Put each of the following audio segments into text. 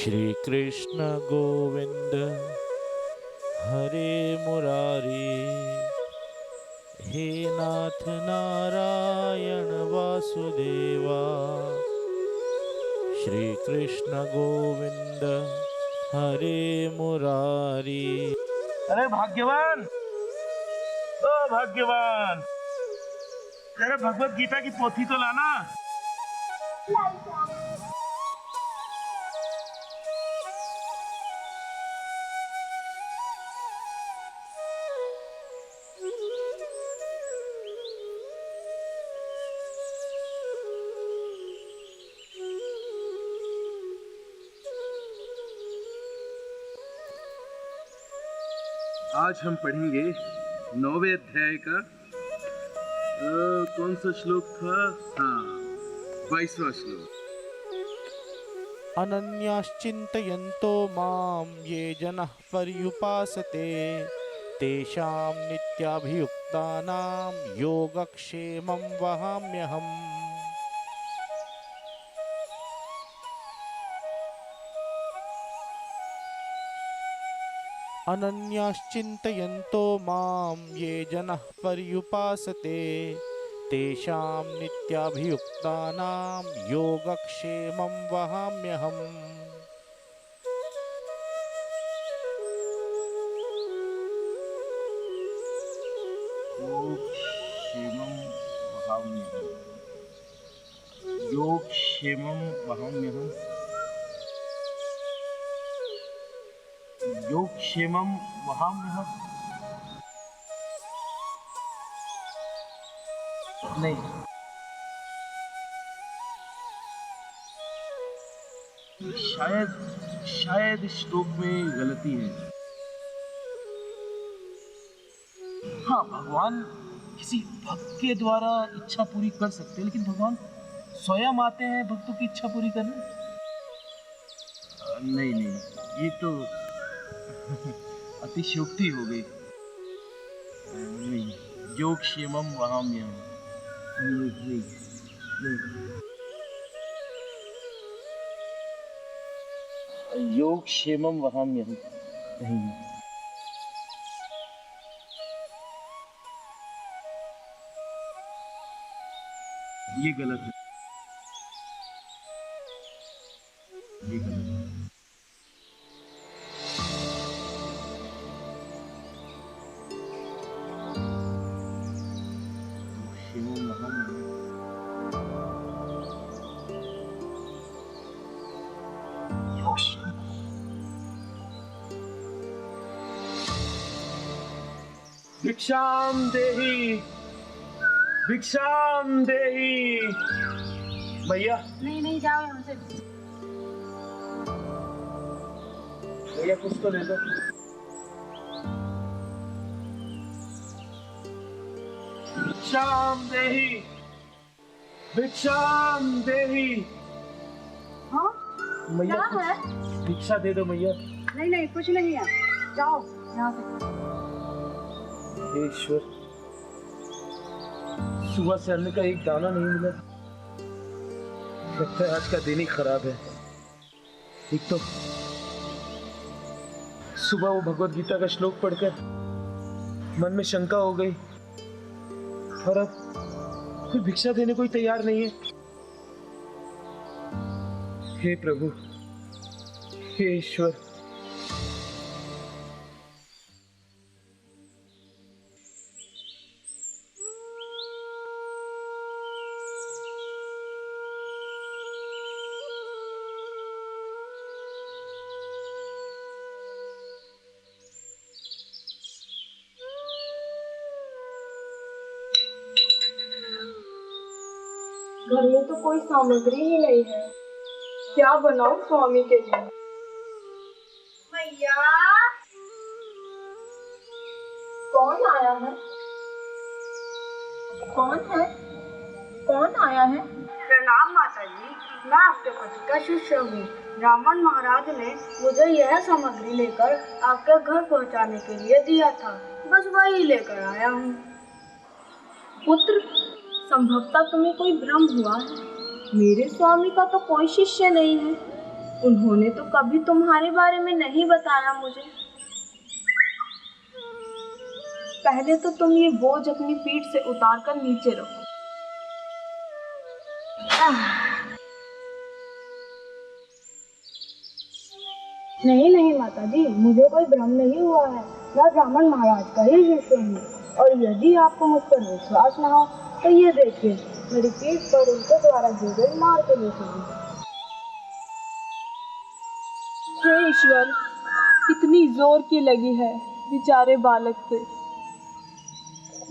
श्री कृष्ण गोविंद हरे मुरारी, हे नाथ नारायण वासुदेवा। श्री कृष्ण गोविंद हरे मुरारी। अरे भाग्यवान, ओ भाग्यवान, अरे भगवत गीता की पोथी तो लाना। आज हम पढ़ेंगे 9वें अध्याय का कौन सा श्लोक था? हाँ, 22वां श्लोक। अनन्याश्चिन्तयन्तो मां ये जनः पर्युपासते, तेषां नित्याभियुक्तानां योगक्षेमं वहाम्यहम्। अनन्याश्चिन्तयन्तो मां ये जनः पर्युपासते, तेषां नित्याभियुक्तानां योगक्षेमं वहाम्यहम्। योगक्षेमं वहाम्यहम्। योगक्षेमं वहाम्यहम्। नहीं, शायद इस श्लोक में गलती है। हाँ, भगवान किसी भक्त के द्वारा इच्छा पूरी कर सकते हैं, लेकिन भगवान स्वयं आते हैं भक्तों की इच्छा पूरी करने। नहीं, ये तो अतिशयोक्ति हो गई। नहीं, योगक्षेमं वहाम्यहम्। नहीं। योगक्षेमं वहाम्यहम् नहीं। ये गलत है, ये गलत है। भिक्षाम देहि, भिक्षाम देहि। भैया नहीं जाओ यहाँ से। भैया कुछ तो ले दो। भिक्षाम देहि, भिक्षाम देहि। हाँ, मैया क्या है? भिक्षा दे दो मैया। नहीं कुछ नहीं है, जाओ यहाँ से। ईश्वर, सुबह से अन्न का एक दाना नहीं मिला। लगता है आज का दिन ही खराब है। एक तो सुबह वो भगवत गीता का श्लोक पढ़कर मन में शंका हो गई, और अब कोई भिक्षा देने कोई तैयार नहीं है। हे प्रभु, हे ईश्वर, घर में तो कोई सामग्री ही नहीं है, क्या बनाऊं स्वामी के लिए? भैया, कौन आया है? कौन आया है? प्रणाम माता जी, मैं आपके पति का शिष्य हूँ। ब्राह्मण महाराज ने मुझे यह सामग्री लेकर आपके घर पहुँचाने के लिए दिया था, बस वही लेकर आया हूँ। पुत्र, संभवतः तुम्हें कोई भ्रम हुआ है। मेरे स्वामी का तो कोई शिष्य नहीं है। उन्होंने तो कभी तुम्हारे बारे में नहीं बताया मुझे। पहले तो तुम ये बोझ अपनी पीठ से उतार कर नीचे रखो। नहीं नहीं माता जी, मुझे कोई भ्रम नहीं हुआ है। मैं ब्राह्मण महाराज का ही शिष्य हूँ। और यदि आपको मुझ पर विश्वास न हो तो ये देखिए, मेरी पीठ पर उनके द्वारा दी गई मार के निशान। हे ईश्वर, कितनी जोर की लगी है बेचारे बालक पे।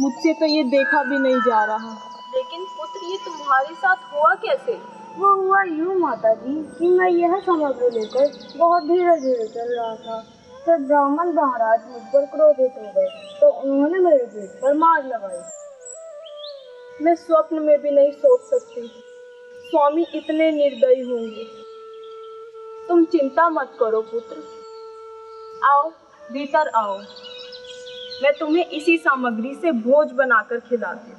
मुझसे तो ये देखा भी नहीं जा रहा। लेकिन पुत्र, ये तुम्हारे साथ हुआ कैसे? वो हुआ यूँ माता जी कि मैं यह सामग्री लेकर बहुत धीरे धीरे चल रहा था। फिर ब्राह्मण महाराज मुझ पर क्रोधित हो गए तो उन्होंने मेरे पीठ पर मार लगाई। मैं स्वप्न में भी नहीं सोच सकती स्वामी इतने निर्दयी होंगे। तुम चिंता मत करो पुत्र, आओ भीतर आओ, मैं तुम्हें इसी सामग्री से भोज बनाकर खिलाती हूँ।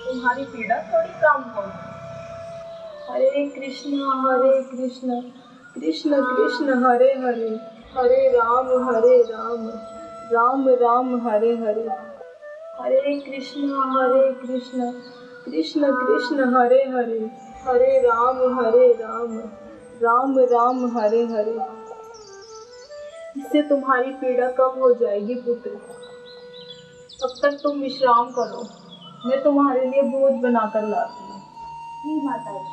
तुम्हारी पीड़ा थोड़ी कम होगी। हरे कृष्ण कृष्ण कृष्ण हरे हरे, हरे राम राम राम हरे हरे। हरे कृष्ण कृष्ण कृष्ण हरे हरे, हरे राम राम राम हरे हरे। इससे तुम्हारी पीड़ा कम हो जाएगी पुत्र। तब तक तुम विश्राम करो, मैं तुम्हारे लिए भोज बनाकर लाती हूँ। जी माता जी।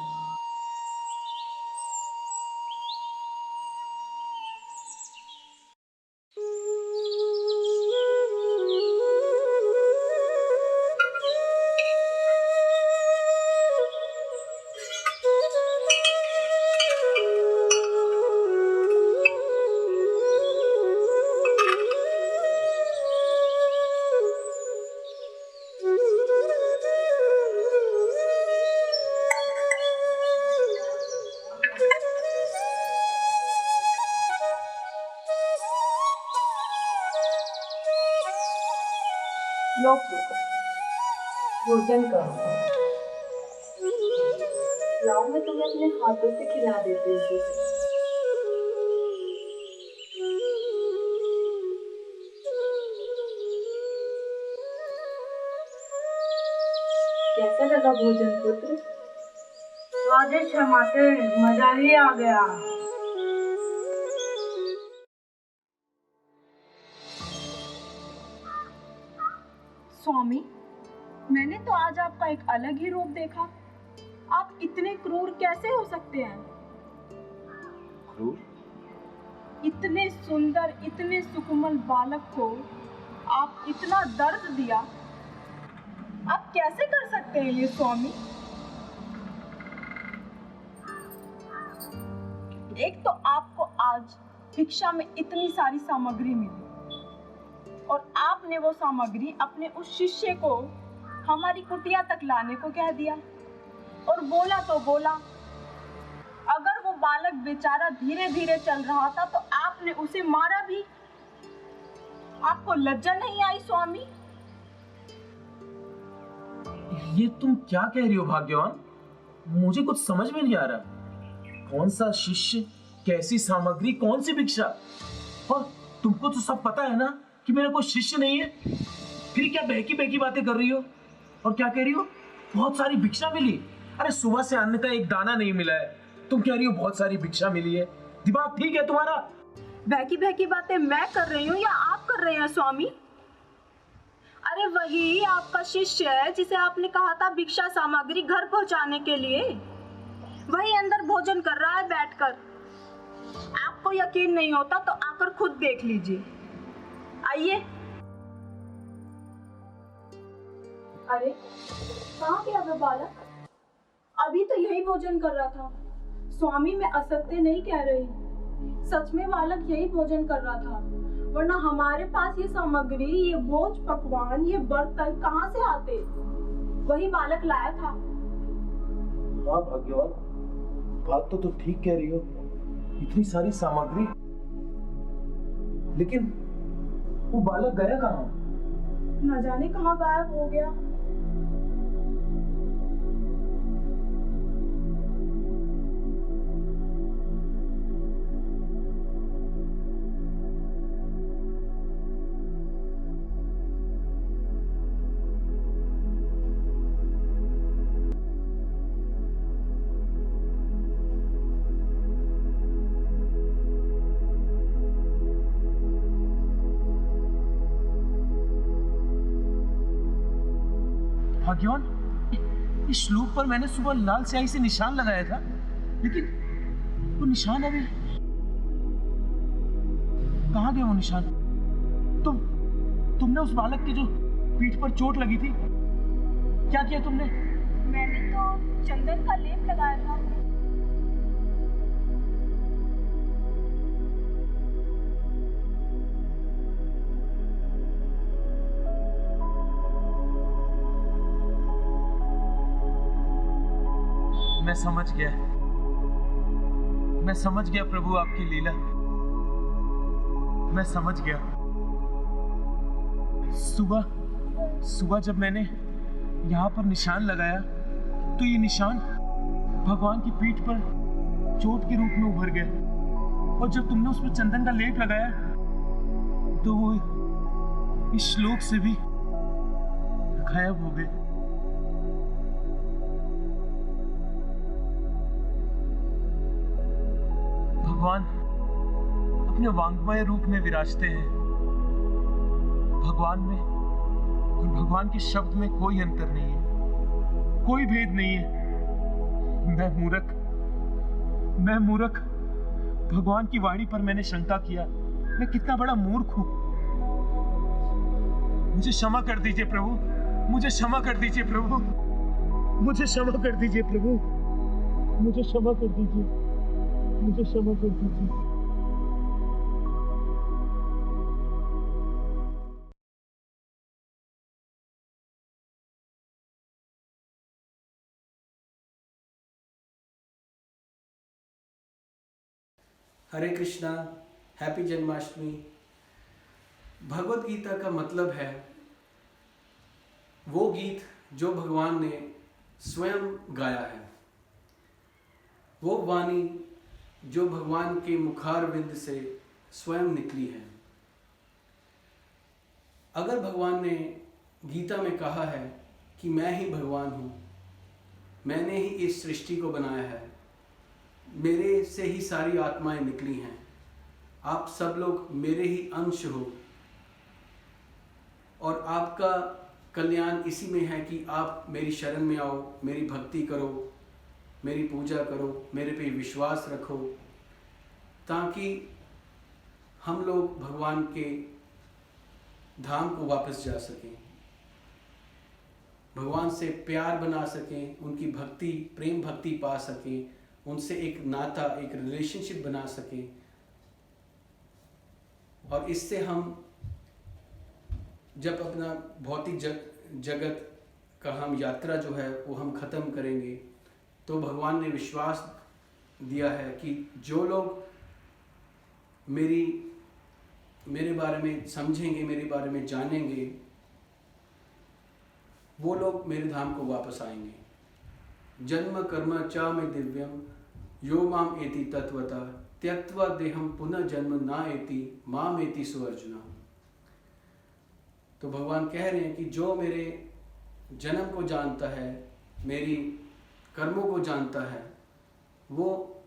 लो पुत्र, भोजन करो। लाओ, मैं तुम्हें अपने हाथों से खिला देती हूँ। कैसा लगा भोजन पुत्र? स्वादिष्ट है माते, मजा ही आ गया। स्वामी, मैंने तो आज आपका एक अलग ही रूप देखा। आप इतने क्रूर कैसे हो सकते हैं? क्रूर? इतने सुंदर, इतने सुकोमल बालक को आप इतना दर्द दिया, आप कैसे कर सकते हैं ये स्वामी? एक तो आपको आज भिक्षा में इतनी सारी सामग्री मिली और आपने वो सामग्री अपने उस शिष्य को हमारी कुटिया तक लाने को कह दिया। और बोला तो बोला, अगर वो बालक बेचारा धीरे धीरे चल रहा था तो आपने उसे मारा भी। आपको लज्जा नहीं आई स्वामी? ये तुम क्या कह रही हो भाग्यवान? मुझे कुछ समझ में नहीं आ रहा। कौन सा शिष्य, कैसी सामग्री, कौन सी भिक्षा? और तुमको तो सब पता है ना कि मेरा कोई शिष्य नहीं है। फिर क्या बहकी बहकी बातें कर रही हो? और क्या कह रही हो? बहुत सारी भिक्षा मिली? अरे सुबह से अन्न का एक दाना नहीं मिला है, तुम कह रही हो बहुत सारी भिक्षा मिली है? दिमाग ठीक है तुम्हारा? बहकी बहकी बातें मैं कर रही हूँ या आप कर रहे हैं स्वामी? अरे वही आपका शिष्य है जिसे आपने कहा था भिक्षा सामग्री घर पहुंचाने के लिए, वही अंदर भोजन कर रहा है बैठकर। आपको यकीन नहीं होता तो आकर खुद देख लीजिए। आइए। अरे कहाँ गया वो बालक? अभी तो यही भोजन कर रहा था। स्वामी, मैं असत्य नहीं कह रही, सच में बालक यही भोजन कर रहा था, वरना हमारे पास ये सामग्री, ये भोज पकवान, ये बर्तन कहाँ से आते? वही बालक लाया था। हाँ भाग्यवान, बात तो तुम ठीक कह रही हो। इतनी सारी सामग्री, लेकिन वो बालक गया कहाँ? न जाने कहाँ गायब हो गया। भाग्यवान, इस श्लोक पर मैंने सुबह लाल स्याही से निशान लगाया था, लेकिन वो निशान अभी कहाँ गया? वो निशान तुमने उस बालक की जो पीठ पर चोट लगी थी, क्या किया तुमने? मैंने तो चंदन का लेप लगाया था। मैं समझ गया प्रभु आपकी लीला। मैं समझ गया। सुबह जब मैंने यहाँ पर निशान लगाया तो ये निशान भगवान की पीठ पर चोट के रूप में उभर गया, और जब तुमने उस पर चंदन का लेप लगाया तो वो इस श्लोक से भी गायब हो गए। भगवान अपने वांग्मय रूप में विराजते हैं। भगवान में और भगवान के शब्द में कोई अंतर नहीं है, कोई भेद नहीं है। मैं मूर्ख। भगवान की वाणी पर मैंने शंका किया। मैं कितना बड़ा मूर्ख हूं। मुझे क्षमा कर दीजिए प्रभु। मुझे क्षमा कर दीजिए प्रभु। मुझे क्षमा कर दीजिए प्रभु। मुझे क्षमा कर दीजिए। मुझे क्षमा कर दीजिए। हरे कृष्णा, हैप्पी जन्माष्टमी। भगवत गीता का मतलब है वो गीत जो भगवान ने स्वयं गाया है, वो वाणी जो भगवान के मुखारविंद से स्वयं निकली है। अगर भगवान ने गीता में कहा है कि मैं ही भगवान हूँ, मैंने ही इस सृष्टि को बनाया है, मेरे से ही सारी आत्माएं निकली हैं, आप सब लोग मेरे ही अंश हो, और आपका कल्याण इसी में है कि आप मेरी शरण में आओ, मेरी भक्ति करो, मेरी पूजा करो, मेरे पे विश्वास रखो, ताकि हम लोग भगवान के धाम को वापस जा सकें, भगवान से प्यार बना सकें, उनकी भक्ति, प्रेम भक्ति पा सकें, उनसे एक नाता, एक रिलेशनशिप बना सकें, और इससे हम जब अपना भौतिक जगत का हम यात्रा जो है वो हम ख़त्म करेंगे, तो भगवान ने विश्वास दिया है कि जो लोग मेरे बारे में समझेंगे, मेरे बारे में जानेंगे, वो लोग मेरे धाम को वापस आएंगे। जन्म कर्म च में दिव्यम यो माम एति तत्वता त्यक्त्वा देहम पुनः जन्म ना एति माम एति सो अर्जुना। तो भगवान कह रहे हैं कि जो मेरे जन्म को जानता है, मेरी कर्मों को जानता है, वो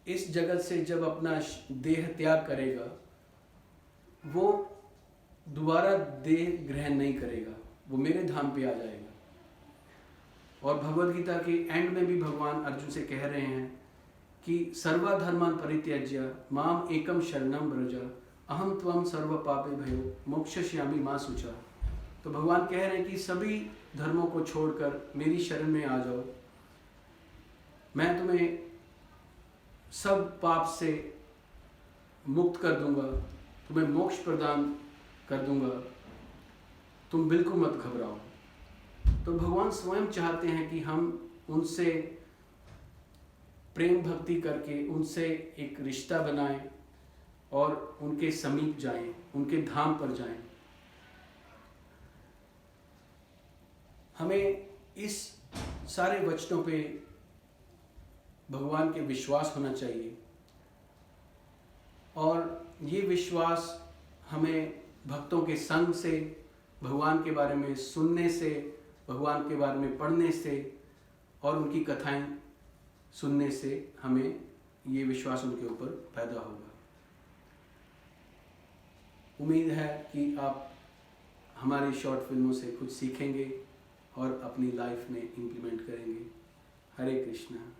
इस जगत से जब अपना देह त्याग करेगा, वो दोबारा देह ग्रहण नहीं करेगा, वो मेरे धाम पे आ जाएगा। और भगवद गीता के एंड में भी भगवान अर्जुन से कह रहे हैं कि सर्वधर्मान् परित्यज्य माम एकम शरणं व्रज अहम त्वं सर्व पापे भयो मोक्षयिष्यामि मा शुचा। तो भगवान कह रहे हैं कि सभी धर्मों को छोड़कर मेरी शरण में आ जाओ, मैं तुम्हें सब पाप से मुक्त कर दूंगा, तुम्हें मोक्ष प्रदान कर दूंगा, तुम बिल्कुल मत घबराओ। तो भगवान स्वयं चाहते हैं कि हम उनसे प्रेम भक्ति करके उनसे एक रिश्ता बनाएं और उनके समीप जाएं, उनके धाम पर जाएं। हमें इस सारे वचनों पे भगवान के विश्वास होना चाहिए, और ये विश्वास हमें भक्तों के संग से, भगवान के बारे में सुनने से, भगवान के बारे में पढ़ने से और उनकी कथाएं सुनने से हमें ये विश्वास उनके ऊपर पैदा होगा। उम्मीद है कि आप हमारी शॉर्ट फिल्मों से कुछ सीखेंगे और अपनी लाइफ में इम्प्लीमेंट करेंगे। हरे कृष्णा।